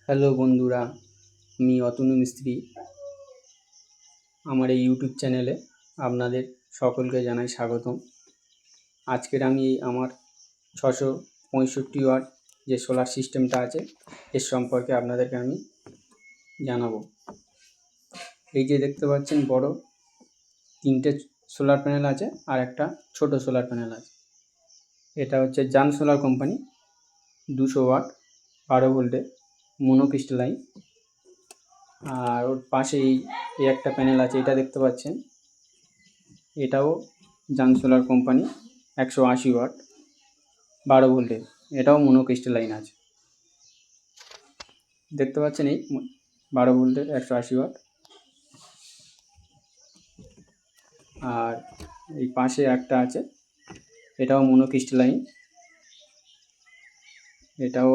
Hello বন্ধুরা, আমি অতনু মিস্ত্রি। আমার এই ইউটিউব চ্যানেলে আপনাদের সকলকে জানাই স্বাগতম। আজকের আমি আমার 665 ওয়াট যে সোলার সিস্টেমটা আছে এর সম্পর্কে আপনাদেরকে আমি জানাবো। এই যে দেখতে পাচ্ছেন বড় 3টে সোলার প্যানেল আছে আর একটা ছোট সোলার প্যানেল আছে। এটা হচ্ছে জান সোলার কোম্পানি 200 ওয়াট 12 ভোল্টের মনোক্রিস্টালাইন। আর ওর পাশে এই একটা প্যানেল আছে, এটা দেখতে পাচ্ছেন, এটাও জান সোলার কোম্পানি 180 ওয়াট 12 ভোল্টের, এটাও মনোক্রিস্টালাইন আছে। দেখতে পাচ্ছেন এই 12 ভোল্টের 180 ওয়াট। আর এই পাশে একটা আছে, এটাও মনোক্রিস্টালাইন, এটাও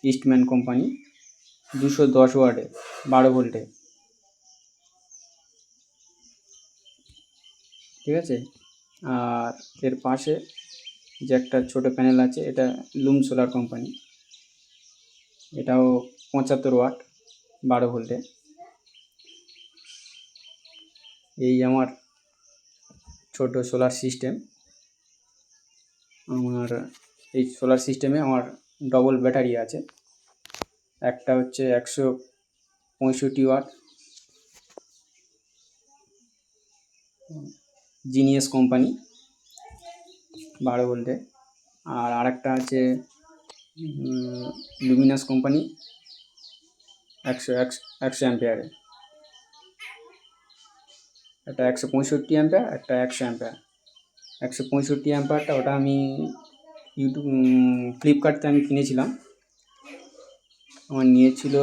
ইস্টম্যান কোম্পানি 210 ওয়াটের 12 ভোল্টের, ঠিক আছে। আর এর পাশে যে একটা ছোট প্যানেল আছে, এটা লুম সোলার কোম্পানি, এটাও 75 ওয়াট 12 ভোল্টের। এই আমার ছোট সোলার সিস্টেম। আমার এই সোলার সিস্টেমে আমার ডবল ব্যাটারি আছে। একটা হচ্ছে 165 ওয়াট জিনিয়াস কোম্পানি 12 ভোল্টের, আর আরেকটা আছে লুমিনাস কোম্পানি 100 অ্যাম্পিয়ারের। একটা 165 অ্যাম্পিয়ার, একটা 100 অ্যাম্পিয়ার। 165 অ্যাম্পিয়ারটা ওটা আমি ফ্লিপকার্ট থেকে আমি কিনেছিলাম। আমার নিয়েছিল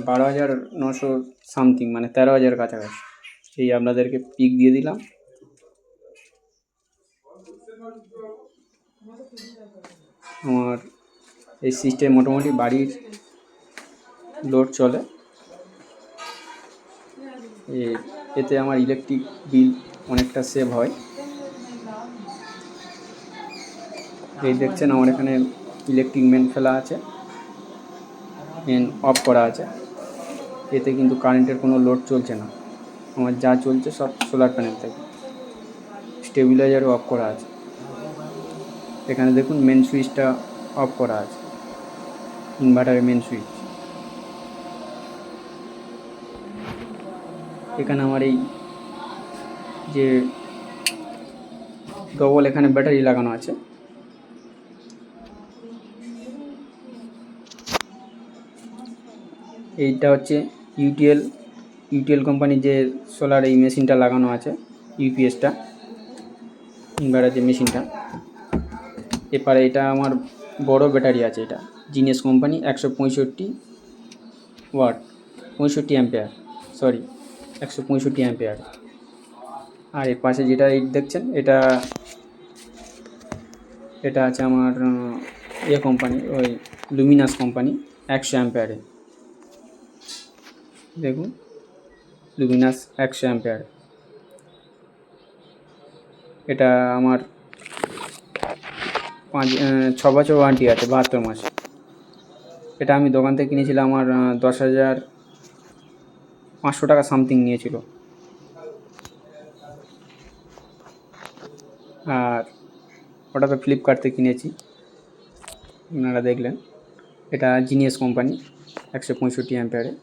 12,900 সামথিং, মানে 13,000 কাছাকাছি। এই আপনাদেরকে পিক দিয়ে দিলাম। আমার এই সিস্টেম মোটামুটি বাড়ির লোড চলে। এতে আমার ইলেকট্রিক বিল অনেকটা সেভ হয়। এই দেখছেন আমার এখানে ইলেকট্রিক মেন ফেলা আছে, মেন অফ করা আছে। এতে কিন্তু কারেন্টের কোনো লোড চলছে না, আমার যা চলছে সব সোলার প্যানেল থেকে। স্টেবিলাইজারও অফ করা আছে। এখানে দেখুন মেন সুইচটা অফ করা আছে, ইনভার্টারের মেন সুইচ। এখানে আমার এই যে ডবল এখানে ব্যাটারি লাগানো আছে। এইটা হচ্ছে ইউটিএল কোম্পানির যে সোলার এই মেশিনটা লাগানো আছে, ইউপিএসটা, ইনভার্টার যে মেশিনটা। এরপরে এটা আমার বড় ব্যাটারি আছে, এটা genius company 165 watt 65 ampere, sorry 165 ampere. আর এর পাশে যেটা দেখছেন এটা আছে আমার কোম্পানি, ওই লুমিনাস কোম্পানি 100 অ্যাম্পিয়ারে। দেখুন লুমিনাস 100 অ্যাম্পিয়ার। এটা আমার 6 বছর ওয়ারেন্টি আছে, 72 মাস। এটা আমি দোকান থেকে কিনেছিলাম, আমার 10,500 টাকা সামথিং নিয়েছিল। আর ওটা তো ফ্লিপকার্ট থেকে কিনেছি, আপনারা দেখলেন। এটা জিনিয়াস কোম্পানি 165 অ্যাম্পিয়ারে।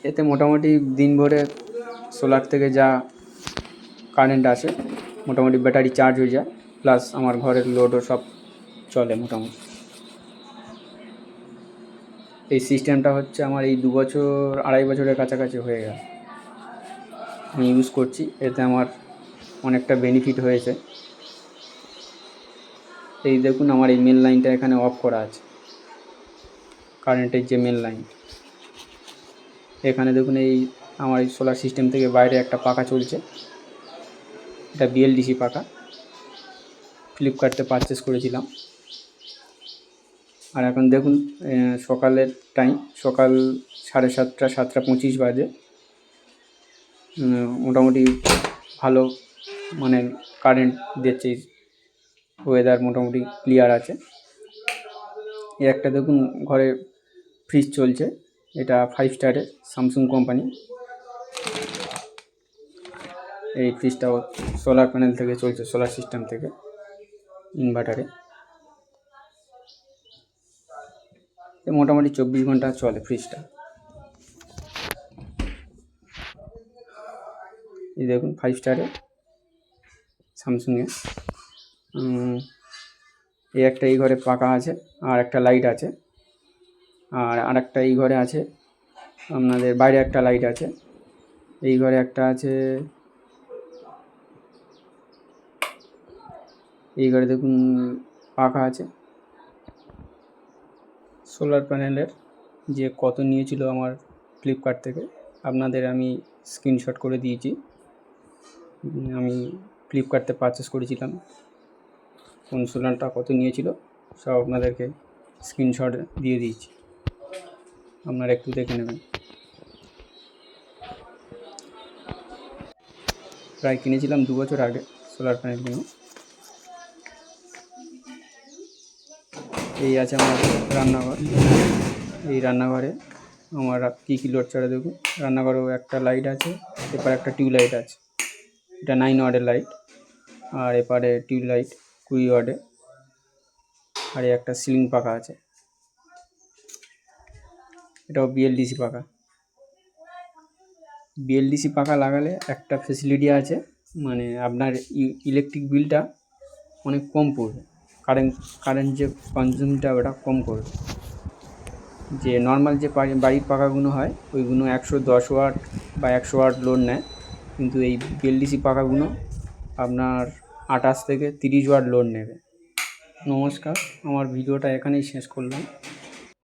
এতে মোটামুটি দিন ভরে সোলার থেকে যা কারেন্ট আসে মোটামুটি ব্যাটারি চার্জ হয়ে যায়, প্লাস আমার ঘরের লোডও সব চলে মোটামুটি। এই সিস্টেমটা হচ্ছে আমার এই 2 বছর 2.5 বছরের কাছাকাছি হয়ে গেল আমি ইউজ করছি। এতে আমার অনেকটা বেনিফিট হয়েছে। এই দেখুন আমার এই মেন লাইনটা এখানে অফ করা আছে, কারেন্টের যে মেন লাইন। এখানে দেখুন এই আমার এই সোলার সিস্টেম থেকে বাইরে একটা পাখা চলছে, এটা বিএলডিসি পাখা, ফ্লিপকার্টে পারচেস করেছিলাম। আর এখন দেখুন সকালের টাইম, সকাল 7:30 7:25 বাজে। মোটামুটি ভালো মানে কারেন্ট দিচ্ছে ওয়েদার মোটামুটি ক্লিয়ার আছে। এই একটা দেখুন ঘরে ফ্রিজ চলছে, এটা 5 স্টারের স্যামসাং কোম্পানি। এই ফ্রিজটাও সোলার প্যানেল থেকে চলছে, সোলার সিস্টেম থেকে, ইনভার্টারে। মোটামুটি 24 ঘন্টা চলে ফ্রিজটা। এই দেখুন 5 স্টারে স্যামসুংয়ে। এই একটা এই ঘরে পাখা আছে, আর একটা লাইট আছে, আর একটা এই ঘরে আছে আপনাদের, বাইরে একটা লাইট আছে। এই ঘরে একটা আছে, এই ঘরে দেখুন পাখা আছে। সোলার প্যানেলের যে কত নিয়েছিল আমার ফ্লিপকার্ট থেকে, আপনাদের আমি স্ক্রিনশট করে দিয়েছি। আমি ফ্লিপকার্টে পারচেস করেছিলাম, কোন সোলারটা কত নিয়েছিল সব আপনাদেরকে স্ক্রিনশট দিয়ে দিয়েছি, আপনারা একটু দেখে নেবেন। প্রায় কিনেছিলাম 2 বছর আগে সোলার প্যানেলগুলো। এই আছে আমার রান্নাঘর। এই রান্নাঘরে আমার কী কী লোড চড়ে দেখুন। রান্নাঘরেও একটা লাইট আছে, এপারে একটা টিউবলাইট আছে, এটা 9 ওয়াটের লাইট, আর এপারে টিউবলাইট 20 ওয়াটে, আর এই একটা সিলিং পাখা আছে, এটাও বিএলডিসি পাখা। বিএলডিসি পাখা লাগালে একটা ফেসিলিটি আছে, মানে আপনার ইলেকট্রিক বিলটা অনেক কম পড়বে, কারেন্ট যে কনজিউমটা ওটা কম করবে। যে নর্মাল যে বাড়ির পাখাগুলো হয় ওইগুলো 110 ওয়াট বা 100 ওয়াট লোড নেয়, কিন্তু এই বিএলডিসি পাখাগুলো আপনার 28 থেকে 30 ওয়াট লোড নেবে। নমস্কার, আমার ভিডিওটা এখানেই শেষ করলাম।